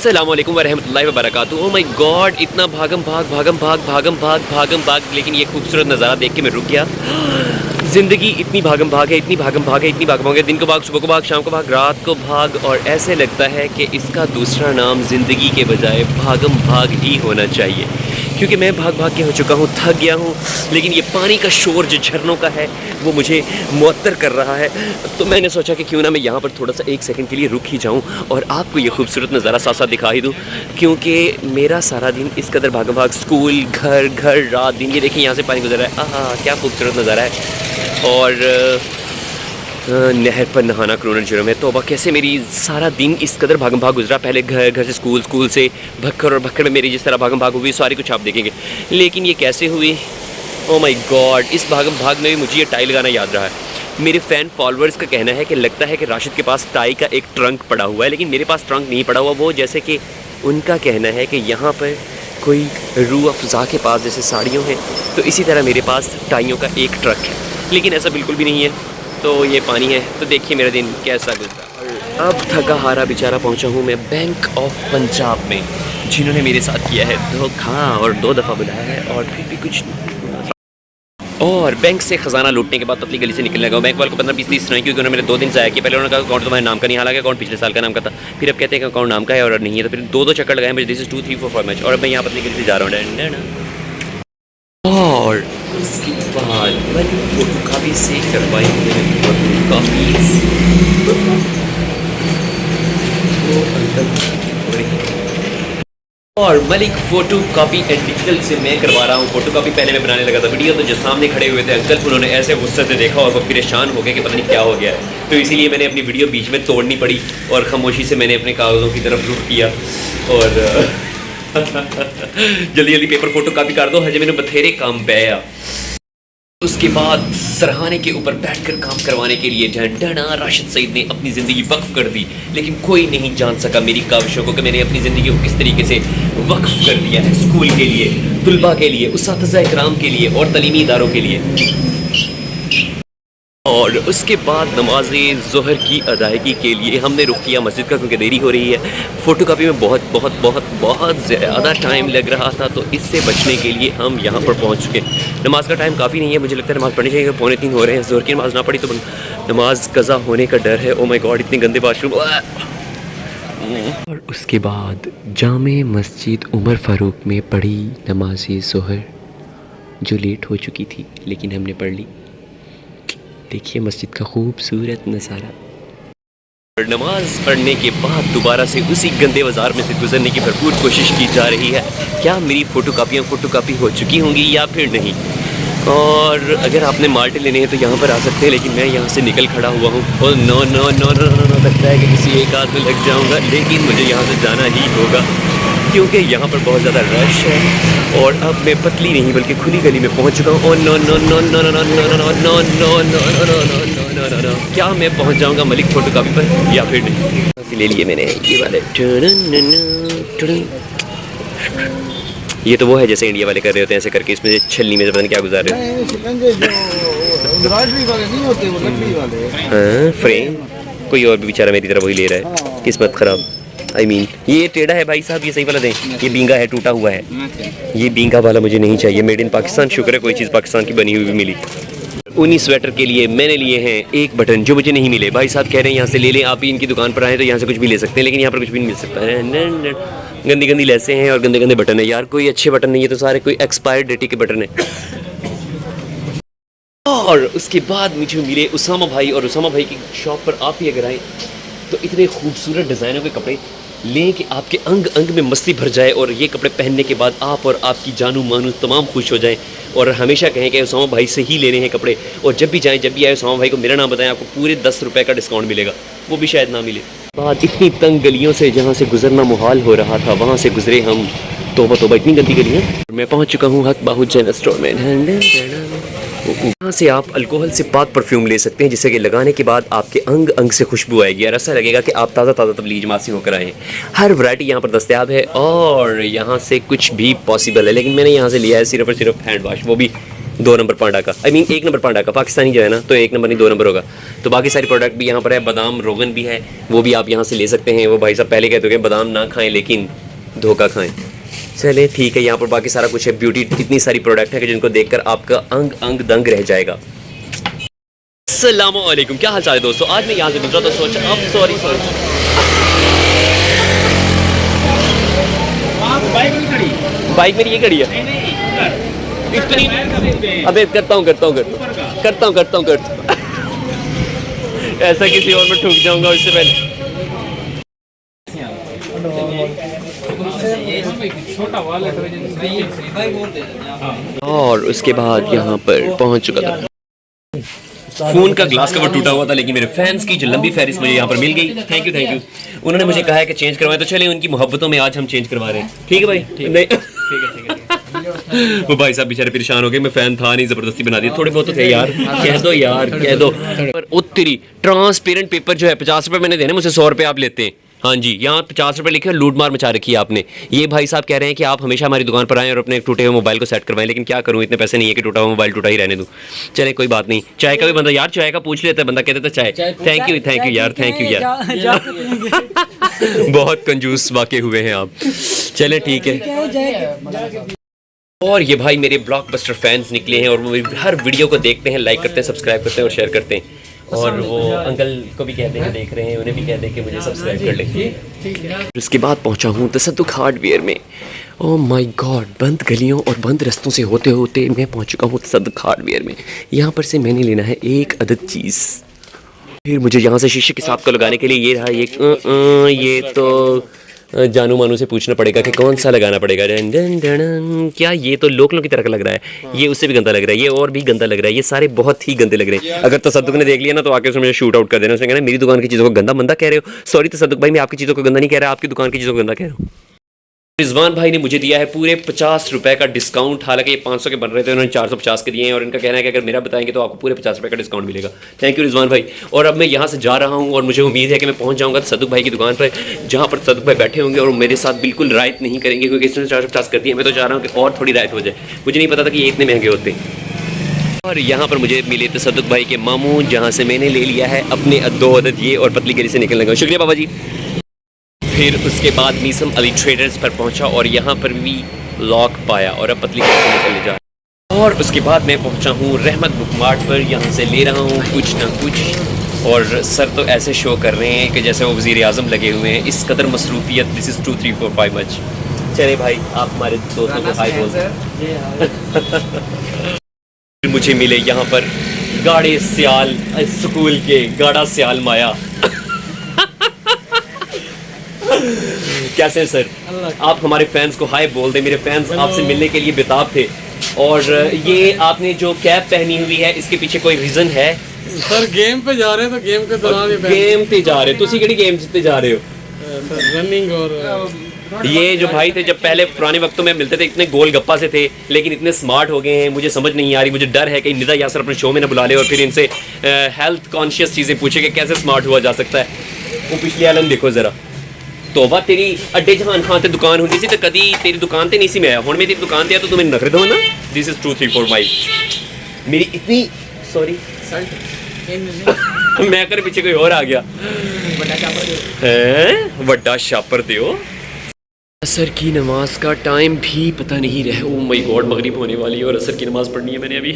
अस्सलामुअलैकुम वरहमतुल्लाहि वबरकातुहू। Oh my God, इतना भागम भाग, लेकिन ये खूबसूरत नज़ारा देख के मैं रुक गया। ज़िंदगी इतनी भागम भाग है, इतनी भागम भाग है, इतनी भागम भाग है। दिन को भाग, सुबह को भाग, शाम को भाग, रात को भाग, और ऐसे लगता है कि इसका दूसरा नाम ज़िंदगी के बजाय भागम भाग ही होना चाहिए, क्योंकि मैं भाग भाग के हो चुका हूँ, थक गया हूँ। लेकिन ये पानी का शोर जो झरनों का है वो मुझे मुअत्तर कर रहा है। तो मैंने सोचा कि क्यों ना मैं यहाँ पर थोड़ा सा 1 सेकंड के लिए रुक ही जाऊँ और आपको ये खूबसूरत नज़ारा साथ साथ दिखा ही दूँ, क्योंकि मेरा सारा दिन इस कदर भागम भाग, स्कूल, घर घर, रात दिन। ये देखिए यहाँ से पानी गुजर रहा है, आहा क्या खूबसूरत नज़ारा है। और नहर पर नहाना क्रोनल जुर्म है। तौबा, कैसे मेरी सारा दिन इस कदर भागम भाग गुजरा। पहले घर, घर से स्कूल, स्कूल से भक्कर, और भक्कर में मेरी जिस तरह भागम भाग हुई सारी कुछ आप देखेंगे। लेकिन ये कैसे हुई, ओह माय गॉड। इस भागम भाग में भी मुझे ये टाई लगाना याद रहा है। मेरे फ़ैन फॉलोअर्स का कहना है कि लगता है कि राशिद के पास टाई का एक ट्रंक पड़ा हुआ है, लेकिन मेरे पास ट्रंक नहीं पड़ा हुआ। वो जैसे कि उनका कहना है कि यहाँ पर कोई रूह अफ़ज़ा के पास जैसे साड़ियों हैं, तो इसी तरह मेरे पास टाइयों का एक ट्रक है, लेकिन ऐसा बिल्कुल भी नहीं है। तो ये पानी है, तो देखिए मेरा दिन कैसा गुजरा। अब थका हारा बेचारा पहुंचा हूं मैं बैंक ऑफ पंजाब में, जिन्होंने मेरे साथ किया है धोखा और 2 दफ़ा बुलाया है, और फिर भी कुछ। और बैंक से ख़जाना लूटने के बाद पतली गली से निकलने लगा। बैंक वाले को 15-20-30 नहीं, क्योंकि उन्होंने मेरे 2 दिन ज़ाया किया। पहले उन्होंने कहा अकाउंट तुम्हारे नाम का नहीं, हालांकि अकाउंट पिछले साल का नाम का था। फिर अब कहते हैं कि अकाउंट नाम का है और नहीं है। तो फिर 2 चक्कर लगाए मुझे, दिस इज़ 2, 3, 4, 5 मैच। और अब मैं यहाँ पतली गली से जा रहा हूँ। और उसके बाद मैंने फोटो काफ़ी से करवाई और Malik photo copy and digital से मैं करवा रहा हूँ फ़ोटो कॉपी। पहले मैं बनाने लगा था वीडियो, तो जो सामने खड़े हुए थे अंकल, उन्होंने ऐसे गुस्से से देखा और वो परेशान हो गए कि पता नहीं क्या हो गया है। तो इसीलिए मैंने अपनी वीडियो बीच में तोड़नी पड़ी और खामोशी से मैंने अपने कागज़ों की तरफ रुख किया और जल्दी जल्दी पेपर फ़ोटो कॉपी कर दो, हजे मैंने बथेरे काम पाया। उसके बाद सरहाने के ऊपर बैठकर काम करवाने के लिए ढंढना राशिद सईद ने अपनी ज़िंदगी वक्फ कर दी, लेकिन कोई नहीं जान सका मेरी काविशों को कि मैंने अपनी ज़िंदगी को किस तरीके से वक्फ कर दिया है स्कूल के लिए, तुलबा के लिए, उस्ताद इकराम के लिए और तलीमी इदारों के लिए। और उसके बाद नमाज ज़ोहर की अदायगी के लिए हमने रुख किया मस्जिद का, क्योंकि देरी हो रही है। फ़ोटो कापी में बहुत बहुत बहुत बहुत ज़्यादा टाइम लग रहा था, तो इससे बचने के लिए हम यहाँ पर पहुँच चुके। नमाज का टाइम काफ़ी नहीं है, मुझे लगता है नमाज़ पढ़नी चाहिए। 2:45 हो रहे हैं, ज़ोहर की नमाज़ ना पढ़ी तो नमाज कज़ा होने का डर है। ओ माय गॉड, इतने गंदे वाशरूम। और उसके बाद जामे मस्जिद उमर फ़ारूक में पढ़ी नमाज ज़ोहर, जो लेट हो चुकी थी, लेकिन हमने पढ़ ली। देखिए मस्जिद का खूबसूरत नज़ारा। और नमाज पढ़ने के बाद दोबारा से उसी गंदे बाज़ार में से गुजरने की भरपूर कोशिश की जा रही है। क्या मेरी फ़ोटो कापी हो चुकी होंगी या फिर नहीं? और अगर आपने माल्टे लेने हैं तो यहाँ पर आ सकते हैं, लेकिन मैं यहाँ से निकल खड़ा हुआ हूँ। और no no no no no लगता है कि किसी एक आध में लग जाऊँगा, लेकिन मुझे यहाँ से जाना ही होगा, क्योंकि यहाँ पर बहुत ज़्यादा रश है। और अब मैं पतली नहीं बल्कि खुली गली में पहुँच चुका हूँ। और no no no no no no no no no no no no no no no, क्या मैं पहुँच जाऊँगा मलिक फ़ोटो कापी पर या फिर नहीं? ले लिए मैंने ये वाले। ये तो वो है जैसे इंडिया वाले कर रहे होते हैं, ऐसे करके इसमें छलनी में से पता नहीं क्या गुजार रहे हैं। हाँ, फ्रेम कोई और भी बेचारा मेरी तरफ वही ले रहा है, किस्मत ख़राब। I mean, ये टेढ़ा है भाई साहब, ये सही वाला दें। ये बींगा है, टूटा हुआ है। ये बींगा वाला मुझे नहीं चाहिए। मेड इन पाकिस्तान, शुक्र है कोई चीज़ पाकिस्तान की बनी हुई भी मिली। ऊनी स्वेटर के लिए मैंने लिए हैं 1 बटन, जो मुझे नहीं मिले। भाई साहब कह रहे हैं यहाँ से ले लें, आप ही इनकी दुकान पर आए तो यहाँ से कुछ भी ले सकते हैं, लेकिन यहाँ पर कुछ भी नहीं मिल सकता है। गंदी गंदी लेसें हैं और गंदे गंदे बटन है यार, कोई अच्छे बटन नहीं है, तो सारे कोई एक्सपायर्ड डेट के बटन है। और उसके बाद मुझे मिले उसामा भाई, और उसामा भाई की शॉप पर आप ही अगर आएँ तो इतने खूबसूरत डिज़ाइनों के कपड़े लें कि आपके अंग अंग में मस्ती भर जाए, और ये कपड़े पहनने के बाद आप और आपकी जानू मानू तमाम खुश हो जाएं। और हमेशा कहें कि उसामा भाई से ही लेने हैं कपड़े, और जब भी जाएं, जब भी आए उसामा भाई को मेरा नाम बताएं, आपको पूरे 10 रुपये का डिस्काउंट मिलेगा, वो भी शायद ना मिले। बाद इतनी तंग गलियों से जहाँ से गुजरना मुहाल हो रहा था, वहाँ से गुजरे हम। तोबा तोबा, इतनी गंदी गलियाँ। मैं पहुँच चुका हूँ हक बाहू जनरल स्टोर में। यहाँ से आप अल्कोहल से पाक परफ्यूम ले सकते हैं, जिससे कि लगाने के बाद आपके अंग अंग से खुशबू आएगी और ऐसा लगेगा कि आप ताज़ा ताज़ा तबलीग मासी होकर आए हैं। हर वैरायटी यहाँ पर दस्तयाब है और यहाँ से कुछ भी पॉसिबल है, लेकिन मैंने यहाँ से लिया है सिर्फ और सिर्फ हैंड वाश, वो भी 2 नंबर पांडा का, आई मीन 1 नंबर पांडा का, पाकिस्तानी जो है ना तो 1 नंबर नहीं 2 नंबर होगा। तो बाकी सारी प्रोडक्ट भी यहाँ पर है, बादाम रोगन भी है, वो भी आप यहाँ से ले सकते हैं। वो भाई साहब पहले कहते हो कि बादाम ना खाएं लेकिन धोखा खाएं। चले ठीक है, यहाँ पर बाकी सारा कुछ है। ब्यूटी इतनी सारी प्रोडक्ट है कि जिनको देखकर आपका अंग अंग दंग रह जाएगा। अस्सलाम वालेकुम, क्या हाल चाल है दोस्तों। आज मैं यहाँ से गुजरा तो सोचा अब सॉरी बाइक मेरी ये खड़ी है इतनी। अबे करता हूँ ऐसा किसी और में ठुक जाऊंगा उससे पहले। और उसके बाद यहाँ पर पहुँच चुका था। फ़ोन का ग्लास कवर टूटा हुआ था, लेकिन मेरे फैंस की जो लंबी फहरिस्त मुझे यहाँ पर मिल गई। Thank you. उन्होंने मुझे कहा है कि चेंज करवाएं, तो चले उनकी मोहब्बतों में आज हम चेंज करवा रहे हैं। ठीक है भाई, नहीं वो भाई साहब बेचारे परेशान हो गए। मैं फ़ैन था नहीं, ज़बरदस्ती बना दिया। थोड़े बहुत तो थे यार, कह दो। पर उत्तरी ट्रांसपेरेंट पेपर जो है 50 रुपये मैंने देने, मुझसे 100 रुपये आप लेते हैं। हाँ जी, यहाँ 50 रुपये लिखे, लूट मार मचा रखी है आपने। ये भाई साहब कह रहे हैं कि आप हमेशा हमारी दुकान पर आएँ और अपने टूटे हुए मोबाइल को सेट करवाएं, लेकिन क्या करूँ, इतने पैसे नहीं है कि टूटा हुआ मोबाइल टूटा ही रहने दूँ। चले कोई बात नहीं। चाय का भी बंदा यार, चाय का पूछ लेता है बंदा, कहते था चाय। थैंक यू यार बहुत कंजूस वाक़ई हुए हैं आप। चले ठीक है। और ये भाई मेरे ब्लॉकबस्टर फैंस निकले हैं और वो हर वीडियो को देखते हैं, लाइक करते हैं, सब्सक्राइब करते हैं और शेयर करते हैं। और वो अंकल को भी कहते हैं, देख रहे हैं, उन्हें भी कहते हैं कि मुझे सब्सक्राइब कर लें। उसके बाद पहुंचा हूँ तसद्दुक हार्डवेयर में। ओह माय गॉड, बंद गलियों और बंद रास्तों से होते होते मैं पहुंच चुका हूँ तसद्दुक हार्डवेयर में। यहाँ पर से मैंने लेना है 1 अदद चीज़। फिर मुझे यहाँ से शीशे के साथ को लगाने के लिए ये रहा ये तो जानू मानू से पूछना पड़ेगा कि कौन सा लगाना पड़ेगा। क्या ये तो लोकलों की तरह लग रहा है, ये उससे भी गंदा लग रहा है, ये और भी गंदा लग रहा है, ये सारे बहुत ही गंदे लग रहे हैं। अगर तसद्दुक ने देख लिया ना तो आके उसने मुझे शूट आउट कर देना। उसने कहना मेरी दुकान की चीज़ों को गंदा मंदा कह रहे हो। सॉरी तसद्दुक भाई, मैं आपकी चीज़ों को गंदा नहीं कह रहा, आपकी दुकान की चीज़ों को गंदा कह रहा हूँ। रिजवान भाई ने मुझे दिया है पूरे 50 रुपये का डिस्काउंट। हालांकि ये 500 के बन रहे थे, उन्होंने 450 के दिए हैं और इनका कहना है कि अगर मेरा बताएंगे तो आपको पूरे 50 रुपये का डिस्काउंट मिलेगा। थैंक यू रिजवान भाई। और अब मैं यहाँ से जा रहा हूँ और मुझे उम्मीद है कि मैं पहुँच जाऊँगा तसद्दुक भाई की दुकान पर, जहाँ पर तसद्दुक भाई बैठे होंगे और मेरे साथ बिल्कुल रायत नहीं करेंगे, क्योंकि इसने 450 कर दिया। मैं तो चाह रहा हूँ कि और थोड़ी रायत हो जाए। मुझे नहीं पता था कि ये इतने महंगे होते हैं। और यहाँ पर मुझे मिले तसद्दुक भाई के मामू, जहाँ से मैंने ले लिया है अपने 2 अदद ये और पतली गली से निकल लगा। शुक्रिया बाबा जी। फिर उसके बाद मीसम अली ट्रेडर्स पर पहुंचा और यहाँ पर भी लॉक पाया और अब पतली गली से निकलने जा। और उसके बाद मैं पहुंचा हूँ रहमत बुक मार्ट पर, यहाँ से ले रहा हूँ कुछ ना कुछ। और सर तो ऐसे शो कर रहे हैं कि जैसे वो वज़ीर आज़म लगे हुए हैं, इस कदर मसरूफियत। This is 2 3 4 5 much. चले भाई, आप हमारे दोस्तों को हाय बोल। मुझे मिले यहाँ पर गाड़े सियाल स्कूल के गाड़ा सियाल माया। कैसे सर, आप हमारे फैंस को हाय बोल दें। मेरे फैंस आपसे मिलने के लिए बेताब थे। और ये आपने जो कैप पहनी हुई है, इसके पीछे कोई रीज़न है? सर गेम पे जा रहे हैं तो गेम के दौरान गेम पे जा रहे हो? तुसी केड़ी गेम जीतते जा रहे हो? रनिंग। और ये जो भाई थे, जब पहले पुराने वक्तों में मिलते थे, इतने गोल गप्पा से थे, लेकिन इतने स्मार्ट हो गए हैं, मुझे समझ नहीं आ रही। मुझे डर है कि निदा यासर अपने शो में ना बुला ले और फिर इनसे हेल्थ कॉन्शियस चीज़ें पूछे कि कैसे स्मार्ट हुआ जा सकता है। वो पिछले आलम देखो ज़रा, तोबा तेरी अड्डे जहान खान ते दुकान होती सी तो कदी तेरी दुकान ते नहीं सी मैं हुण मैं तेरी दुकान ते आ तो तू मैनूं नखरे दो ना। दिस इज 2 3 4 माइल मेरी इतनी सॉरी मैं कर पीछे कोई और आ गया हैं। वड्डा शापर दियो। असर की नमाज का टाइम भी पता नहीं रहा। ओ माय गॉड, मगरिब होने वाली है और असर की नमाज़ पढ़नी है मैंने अभी।